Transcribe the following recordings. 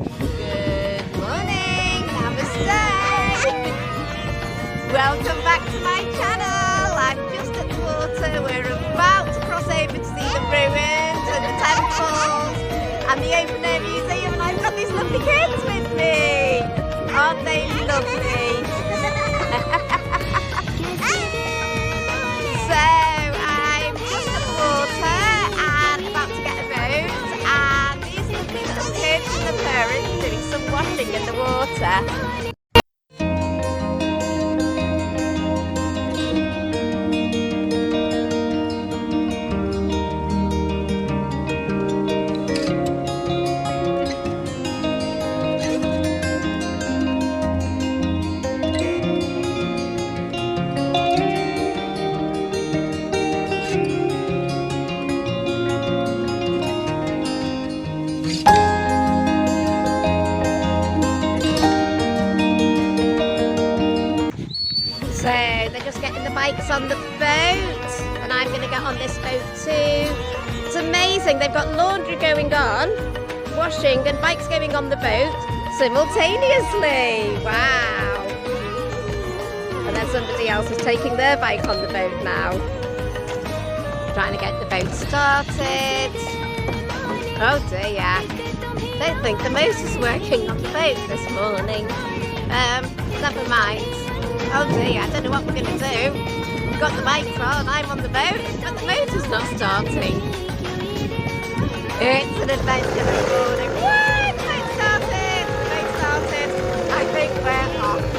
Good morning, namaste. Welcome back to my channel. I'm just at the water. We're about to cross over to see the ruins and the temples and the open air museum, and I've got these lovely kids with me. Aren't they lovely? So I'm just at the water and about to get a boat, and these lovely little kids and the parents doing some washing in the water. So they're just getting the bikes on the boat, and I'm going to get on this boat too. It's amazing, they've got laundry going on, washing, and bikes going on the boat simultaneously. Wow. And then somebody else is taking their bike on the boat now. Trying to get the boat started. Oh dear. Don't think the motor's working on the boat this morning. Never mind. Oh dear, I don't know what we're going to do. We've got the bikes on, I'm on the boat, but the motor's not starting. It's an adventure this morning. What? The boat started! The boat started. I think we're off.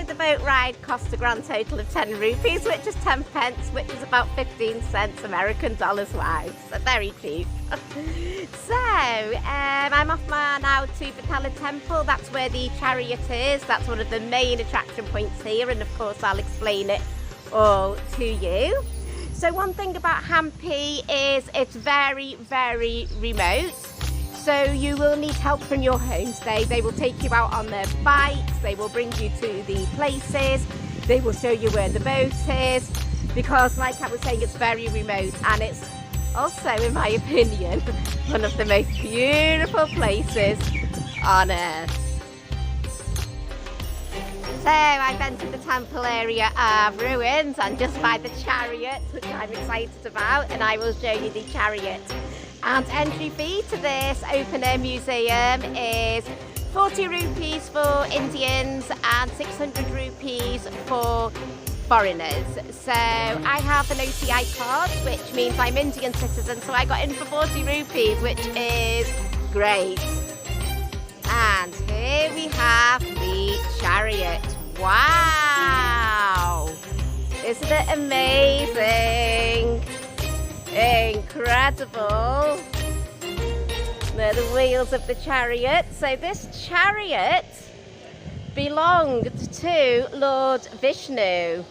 The boat ride cost a grand total of 10 rupees, which is 10 pence, which is about 15 cents American dollars wise. So very cheap. So I'm off now to Vittala Temple. That's where the chariot is. That's one of the main attraction points here, and of course I'll explain it all to you. So one thing about Hampi is it's very, very remote. So you will need help from your homestay. They will take you out on their bikes, they will bring you to the places, they will show you where the boat is, because like I was saying, it's very remote, and it's also, in my opinion, one of the most beautiful places on earth. So I've entered the temple area of ruins and just by the chariot, which I'm excited about, and I will show you the chariot. And entry fee to this open air museum is 40 rupees for Indians and 600 rupees for foreigners. So I have an OTI card, which means I'm Indian citizen, so I got in for 40 rupees, which is great. And here we have the chariot. Wow! Isn't it amazing? Incredible. They're the wheels of the chariot. So this chariot belonged to Lord Vishnu,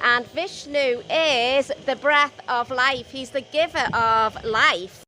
and Vishnu is the breath of life. He's the giver of life.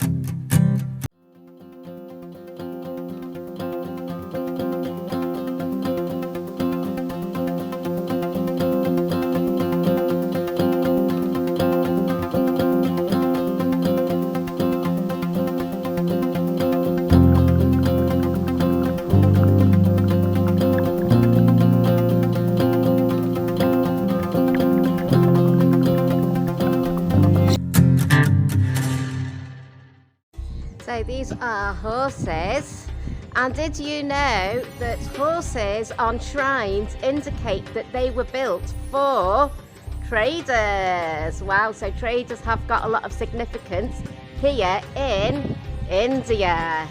So these are horses, and did you know that horses on shrines indicate that they were built for traders? Wow, so traders have got a lot of significance here in India.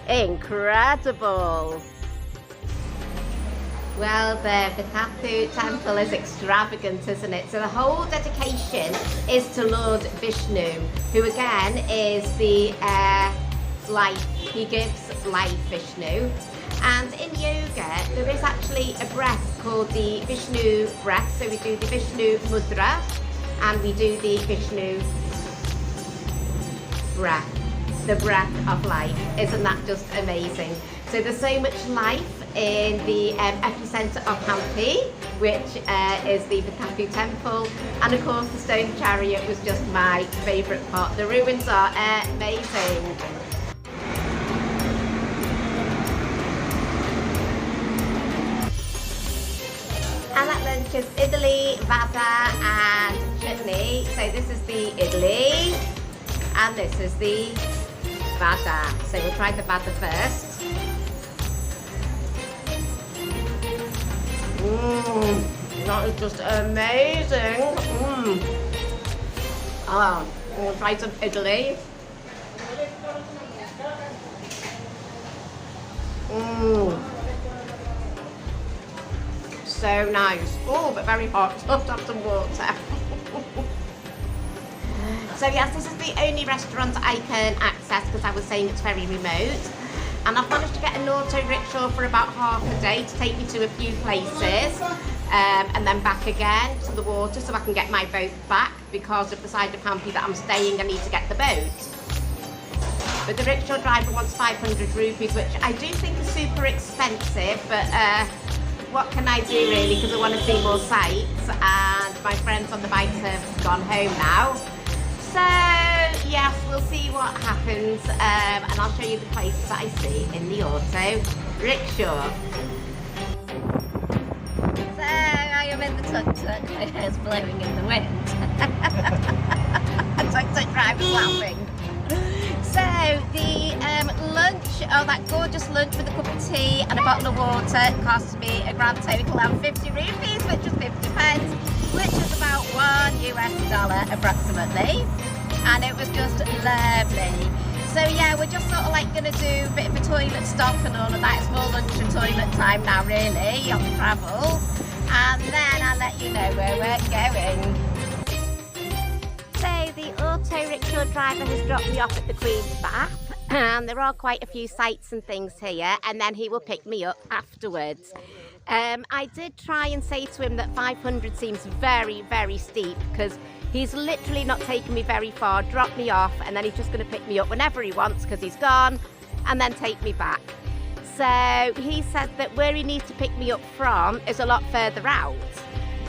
Incredible. Well, the Tapu Temple is extravagant, isn't it? So the whole dedication is to Lord Vishnu, who again is the life. He gives life, Vishnu. And in yoga, there is actually a breath called the Vishnu breath. So we do the Vishnu mudra and we do the Vishnu breath, the breath of life. Isn't that just amazing? So there's so much life in the epicentre of Hampi, which is the Tapu Temple, and of course the stone chariot was just my favourite part. The ruins are amazing. And at lunch is idli, vada and chutney. So this is the idli and this is the vada. So we'll try the vada first. That is just amazing. Oh, we'll try some idli. So nice. Oh, but very hot. Let's have some water. So yes, this is the only restaurant I can access because I was saying it's very remote. And I've managed to get an auto rickshaw for about half a day to take me to a few places and then back again to the water so I can get my boat back because of the side of Hampi that I'm staying. I need to get the boat. But the rickshaw driver wants 500 rupees, which I do think is super expensive, but what can I do really, because I want to see more sights and my friends on the bikes have gone home now. So yes, we'll see what happens and I'll show you the places that I see in the auto rickshaw. So I am in the tuk-tuk, my hair's blowing in the wind. Tuk-tuk driver's laughing. So the lunch, oh that gorgeous lunch with a cup of tea and a bottle of water cost me a grand total of 50 rupees, which is 50 pence, which is about $1 approximately. And it was just lovely. So yeah, we're just sort of like going to do a bit of a toilet stop and all of that. It's more lunch and toilet time now really on the travel. And then I'll let you know where we're going. So the auto rickshaw driver has dropped me off at the Queen's Bath. And there are quite a few sights and things here, and then he will pick me up afterwards. I did try and say to him that 500 seems very, very steep because he's literally not taken me very far, dropped me off, and then he's just going to pick me up whenever he wants because he's gone, and then take me back. So he said that where he needs to pick me up from is a lot further out.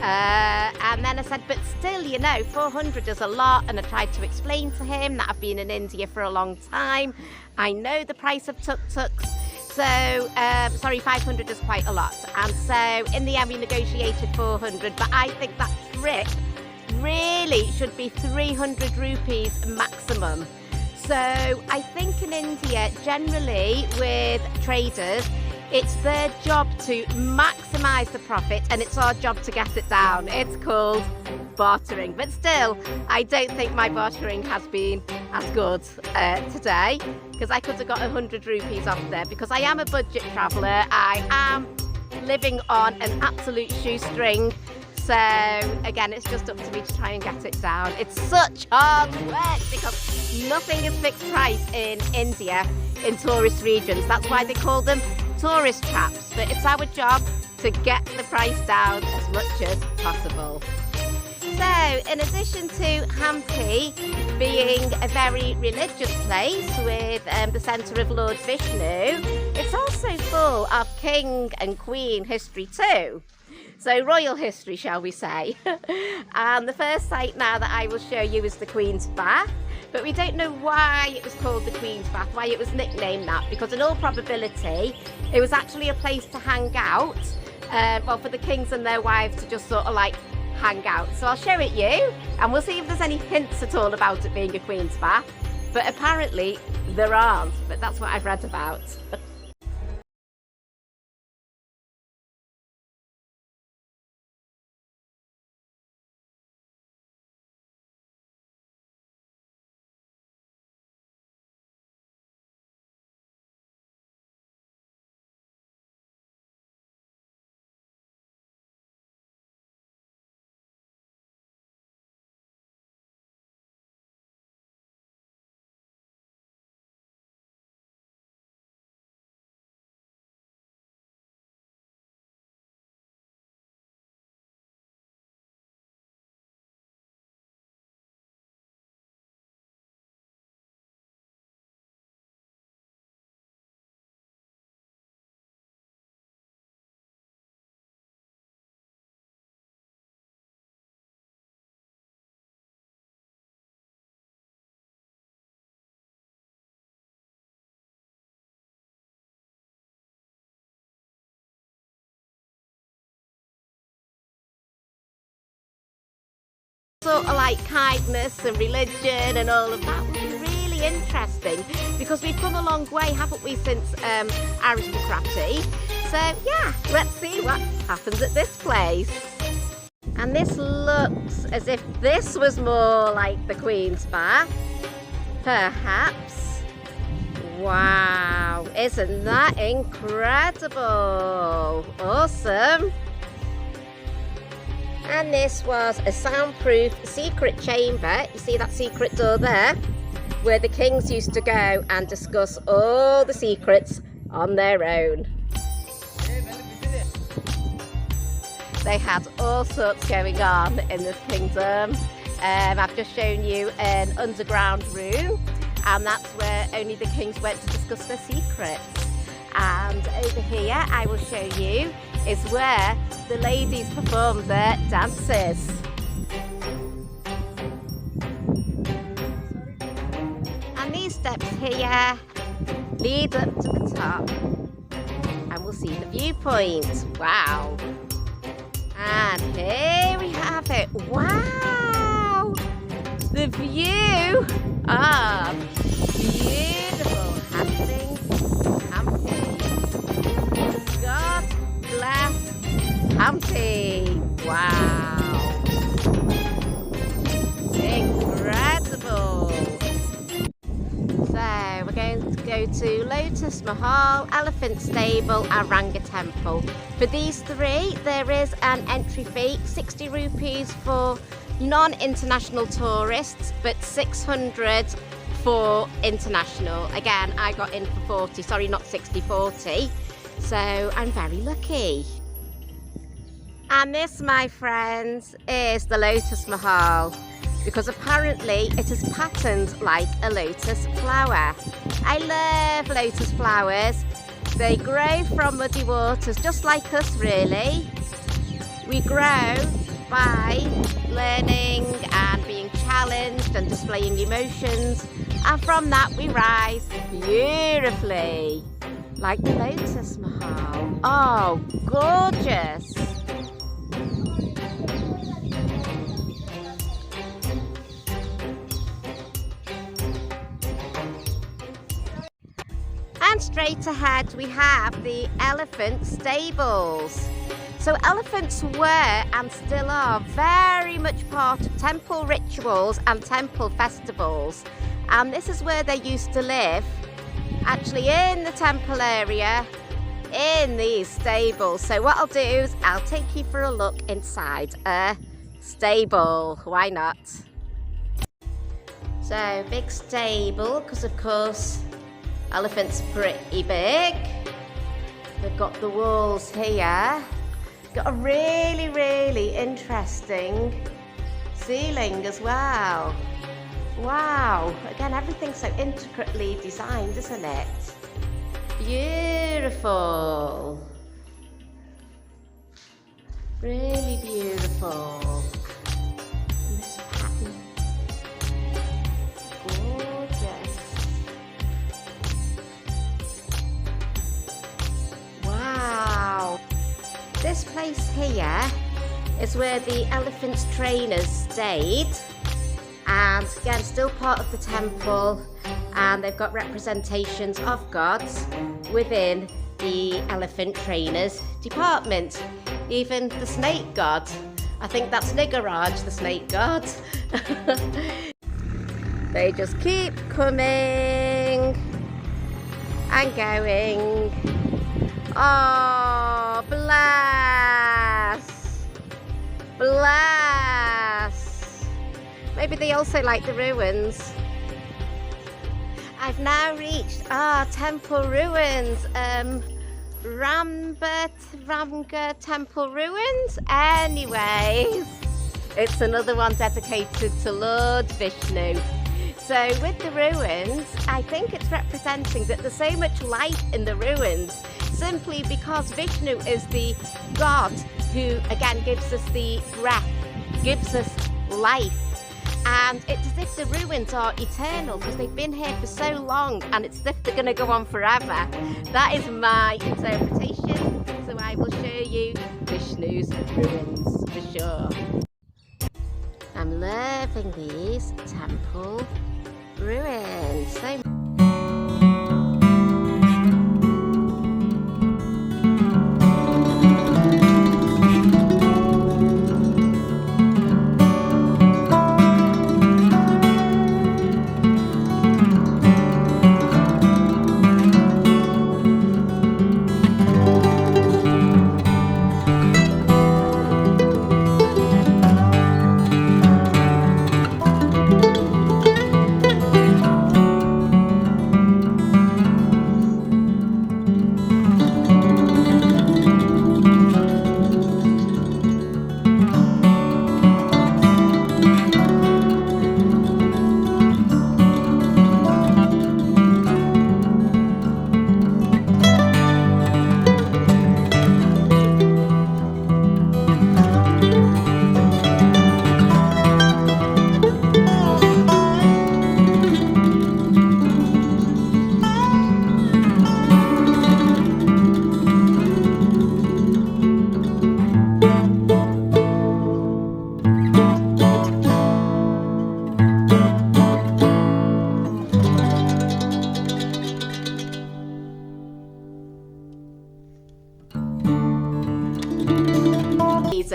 And then I said, but still, you know, 400 is a lot. And I tried to explain to him that I've been in India for a long time. I know the price of tuk-tuks. So, sorry, 500 is quite a lot. And so in the end, we negotiated 400. But I think that trip really should be 300 rupees maximum. So I think in India, generally with traders, it's their job to maximise the profit and it's our job to get it down. It's called bartering. But still, I don't think my bartering has been as good today because I could have got 100 rupees off there because I am a budget traveller. I am living on an absolute shoestring. So again, it's just up to me to try and get it down. It's such hard work because nothing is fixed price in India in tourist regions. That's why they call them tourist traps. But it's our job to get the price down as much as possible. So in addition to Hampi being a very religious place with the centre of Lord Vishnu, it's also full of king and queen history too. So royal history, shall we say. And the first site now that I will show you is the Queen's Bath. But we don't know why it was called the Queen's Bath, why it was nicknamed that, because in all probability, it was actually a place to hang out, well, for the kings and their wives to just sort of like hang out. So I'll show it you, and we'll see if there's any hints at all about it being a Queen's Bath. But apparently there aren't, but that's what I've read about. sort of like kindness and religion and all of that would be really interesting, because we've come a long way, haven't we, since aristocracy. So yeah, let's see what happens at this place. And this looks as if this was more like the Queen's Bath, perhaps. Wow, isn't that incredible? Awesome. And this was a soundproof secret chamber. You see that secret door there? Where the kings used to go and discuss all the secrets on their own. They had all sorts going on in this kingdom. I've just shown you an underground room, and that's where only the kings went to discuss their secrets. And over here I will show you is where the ladies perform their dances. And these steps here lead up to the top, and we'll see the viewpoint. Wow. And here we have it. Wow! The view of beautiful Hampi. God bless Hampi. Wow! Incredible! So we're going to go to Lotus Mahal, Elephant Stable and Ranga Temple. For these three there is an entry fee, 60 rupees for non-international tourists, but 600 for international. Again, I got in for 40, sorry, not 60, 40. So I'm very lucky. And this, my friends, is the Lotus Mahal, because apparently it is patterned like a lotus flower. I love lotus flowers. They grow from muddy waters, just like us really. We grow by learning and being challenged and displaying emotions, and from that we rise beautifully, like the Lotus Mahal. Oh, gorgeous! And straight ahead we have the elephant stables. So elephants were and still are very much part of temple rituals and temple festivals. And this is where they used to live, actually in the temple area, in these stables. So what I'll do is I'll take you for a look inside a stable. Why not? So big stable, because of course elephants are pretty big. They've got the walls here. Got a really, really interesting ceiling as well. Wow, again, everything's so intricately designed, isn't it? Beautiful. Really beautiful. And this pattern. Gorgeous. Wow. This place here is where the elephants' trainers stayed, and again still part of the temple, and they've got representations of gods within the elephant trainers department. Even the snake god, I think that's Nigaraj, the snake god. They just keep coming and going. Oh, bless! Bless! Maybe they also like the ruins. I've now reached temple ruins. Ramga Temple ruins. Anyways, it's another one dedicated to Lord Vishnu. So with the ruins, I think it's representing that there's so much life in the ruins, simply because Vishnu is the God who again gives us the breath, gives us life. And it's as if the ruins are eternal because they've been here for so long, and it's as if they're going to go on forever. That is my interpretation. So I will show you Vishnu's ruins for sure. I'm loving these temple ruins so much.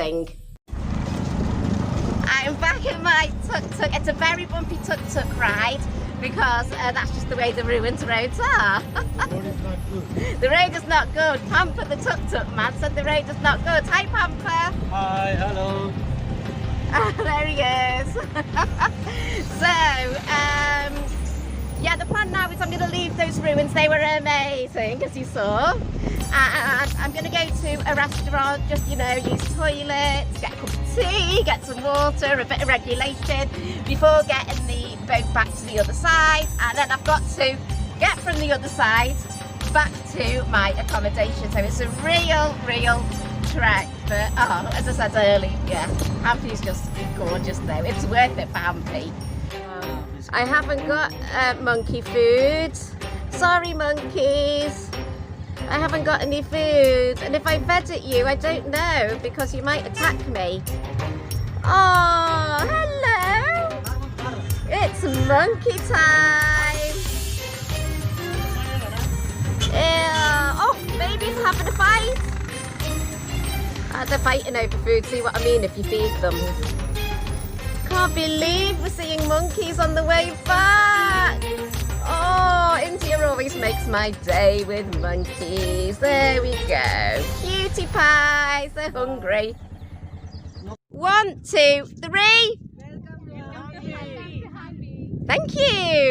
I'm back in my tuk-tuk. It's a very bumpy tuk-tuk ride because that's just the way the ruins roads are. The road is not good. The road is not good. Pamper the tuk-tuk man said the road is not good. Hi Pamper. Hi, hello. There he is. So, yeah, the plan now is I'm going to leave those ruins. They were amazing, as you saw. And I'm going to go to a restaurant, just, you know, use toilets, get a cup of tea, get some water, a bit of regulation before getting the boat back to the other side. And then I've got to get from the other side back to my accommodation. So it's a real trek. But, oh, as I said earlier, yeah, Hampi's just gorgeous though. It's worth it for Hampi. I haven't got monkey food. Sorry, monkeys. I haven't got any food. And if I fed at you, I don't know, because you might attack me. Oh, hello. It's monkey time. Oh, baby's having a fight. They're fighting over food. See what I mean if you feed them. Can't believe we're seeing monkeys on the way back. Oh, India always makes my day with monkeys. There we go. Cutie pies, they're hungry. 1, 2, 3. Thank you.